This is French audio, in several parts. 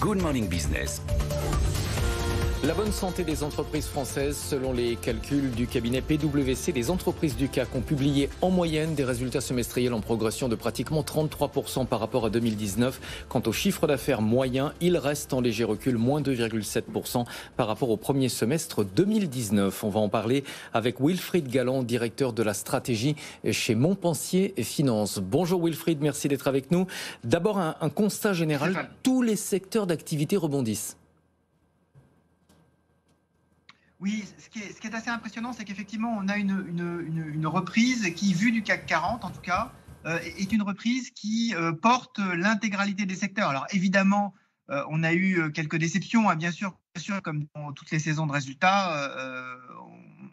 Good Morning Business. La bonne santé des entreprises françaises, selon les calculs du cabinet PwC, les entreprises du CAC ont publié en moyenne des résultats semestriels en progression de pratiquement 33% par rapport à 2019. Quant au chiffre d'affaires moyen, il reste en léger recul, moins 2,7% par rapport au premier semestre 2019. On va en parler avec Wilfried Galland, directeur de la stratégie chez Montpensier Finance. Bonjour Wilfried, merci d'être avec nous. D'abord un constat général, tous les secteurs d'activité rebondissent. Oui, ce qui est assez impressionnant, c'est qu'effectivement, on a une reprise qui, vue du CAC 40 en tout cas, est une reprise qui porte l'intégralité des secteurs. Alors évidemment, on a eu quelques déceptions, hein, bien sûr, comme dans toutes les saisons de résultats.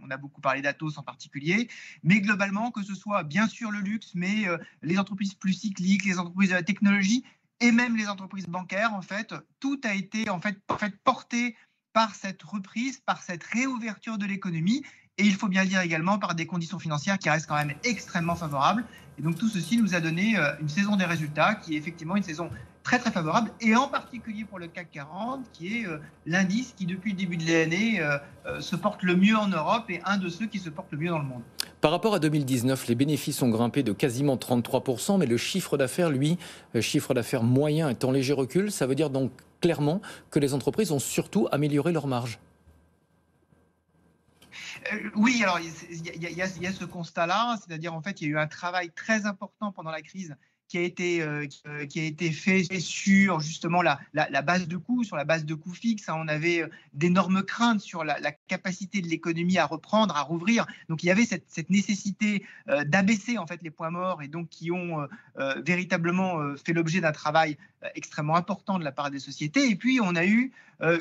On a beaucoup parlé d'Atos en particulier, mais globalement, que ce soit bien sûr le luxe, mais les entreprises plus cycliques, les entreprises de la technologie et même les entreprises bancaires, en fait, tout a été en fait porté par cette reprise, par cette réouverture de l'économie, et il faut bien le dire également par des conditions financières qui restent quand même extrêmement favorables. Et donc tout ceci nous a donné une saison des résultats qui est effectivement une saison très très favorable, et en particulier pour le CAC 40, qui est l'indice qui depuis le début de l'année se porte le mieux en Europe et un de ceux qui se porte le mieux dans le monde. Par rapport à 2019, les bénéfices ont grimpé de quasiment 33%, mais le chiffre d'affaires, lui, le chiffre d'affaires moyen est en léger recul. Ça veut dire donc clairement que les entreprises ont surtout amélioré leurs marges. Oui, alors il y a ce constat-là, c'est-à-dire en fait il y a eu un travail très important pendant la crise qui a été fait sur justement la base de coûts, sur la base de coûts fixes. On avait d'énormes craintes sur la capacité de l'économie à reprendre, à rouvrir. Donc il y avait cette nécessité d'abaisser en fait les points morts, et donc qui ont véritablement fait l'objet d'un travail extrêmement important de la part des sociétés. Et puis on a eu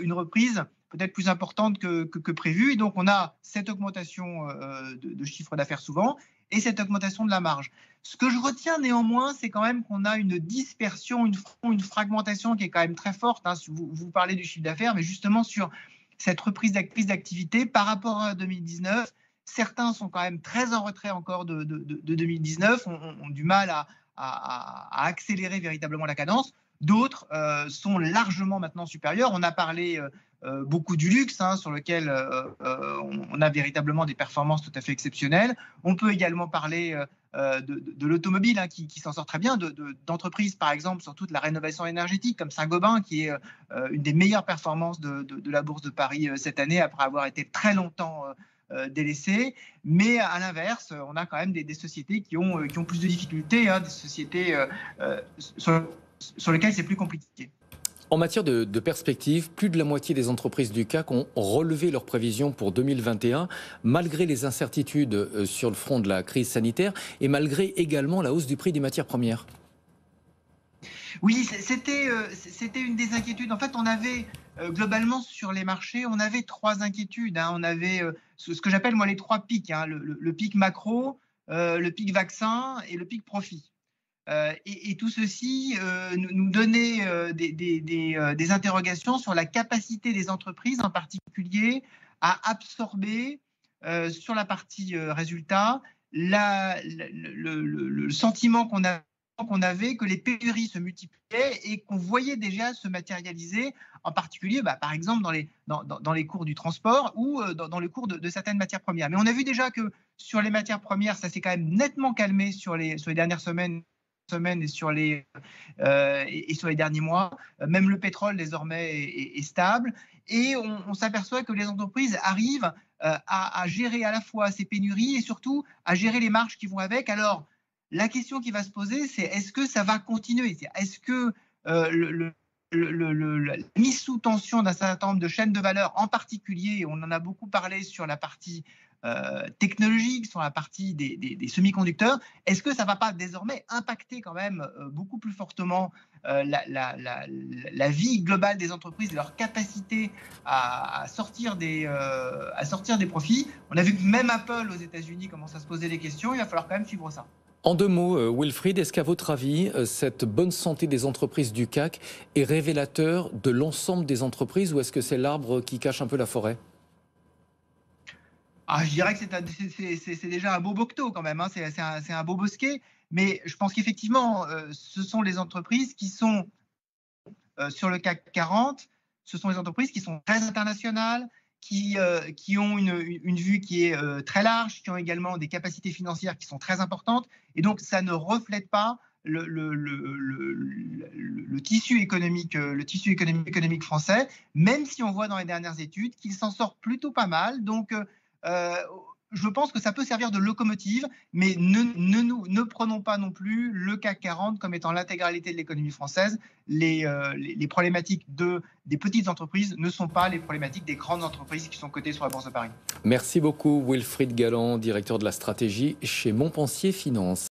une reprise peut-être plus importante que prévu. Et donc, on a cette augmentation de chiffre d'affaires souvent et cette augmentation de la marge. Ce que je retiens néanmoins, c'est quand même qu'on a une dispersion, une fragmentation qui est quand même très forte. Hein. Vous parlez du chiffre d'affaires, mais justement sur cette reprise d'activité par rapport à 2019, certains sont quand même très en retrait encore de 2019, ont du mal à accélérer véritablement la cadence. D'autres sont largement maintenant supérieurs. On a parlé beaucoup du luxe, hein, sur lequel on a véritablement des performances tout à fait exceptionnelles. On peut également parler de l'automobile, hein, qui s'en sort très bien, d'entreprises par exemple sur toute la rénovation énergétique, comme Saint-Gobain, qui est une des meilleures performances de la Bourse de Paris cette année, après avoir été très longtemps délaissées. Mais à l'inverse, on a quand même des sociétés qui ont plus de difficultés, hein, des sociétés sur lesquelles c'est plus compliqué. En matière de perspective, plus de la moitié des entreprises du CAC ont relevé leurs prévisions pour 2021, malgré les incertitudes sur le front de la crise sanitaire et malgré également la hausse du prix des matières premières. Oui, c'était une des inquiétudes. En fait, on avait globalement sur les marchés, on avait trois inquiétudes. Hein. On avait ce que j'appelle moi les trois pics, hein, le pic macro, le pic vaccin et le pic profit. Et tout ceci nous donnait des interrogations sur la capacité des entreprises, en particulier, à absorber sur la partie résultat le sentiment qu'on avait que les pénuries se multipliaient et qu'on voyait déjà se matérialiser, en particulier, par exemple, dans les cours du transport ou dans le cours de certaines matières premières. Mais on a vu déjà que sur les matières premières, ça s'est quand même nettement calmé sur les dernières semaines et sur les derniers mois. Même le pétrole désormais est stable, et on s'aperçoit que les entreprises arrivent à gérer à la fois ces pénuries et surtout à gérer les marges qui vont avec. Alors la question qui va se poser, c'est est-ce que ça va continuer? Est-ce que la mise sous tension d'un certain nombre de chaînes de valeur, en particulier, on en a beaucoup parlé sur la partie technologique, sur la partie des semi-conducteurs, est-ce que ça ne va pas désormais impacter quand même beaucoup plus fortement la vie globale des entreprises, leur capacité à sortir des profits? On a vu que même Apple aux États-Unis commence à se poser des questions. Il va falloir quand même suivre ça. En deux mots, Wilfried, est-ce qu'à votre avis, cette bonne santé des entreprises du CAC est révélateur de l'ensemble des entreprises, ou est-ce que c'est l'arbre qui cache un peu la forêt? Je dirais que c'est déjà un beau bocteau quand même, hein. C'est un beau bosquet, mais je pense qu'effectivement, ce sont les entreprises qui sont sur le CAC 40, ce sont les entreprises qui sont très internationales, qui ont une vue qui est très large, qui ont également des capacités financières qui sont très importantes. Et donc, ça ne reflète pas le tissu économique français, même si on voit dans les dernières études qu'il s'en sort plutôt pas mal. Donc, je pense que ça peut servir de locomotive, mais ne prenons pas non plus le CAC 40 comme étant l'intégralité de l'économie française. Les problématiques des petites entreprises ne sont pas les problématiques des grandes entreprises qui sont cotées sur la Bourse de Paris. Merci beaucoup Wilfried Galland, directeur de la stratégie chez Montpensier Finance.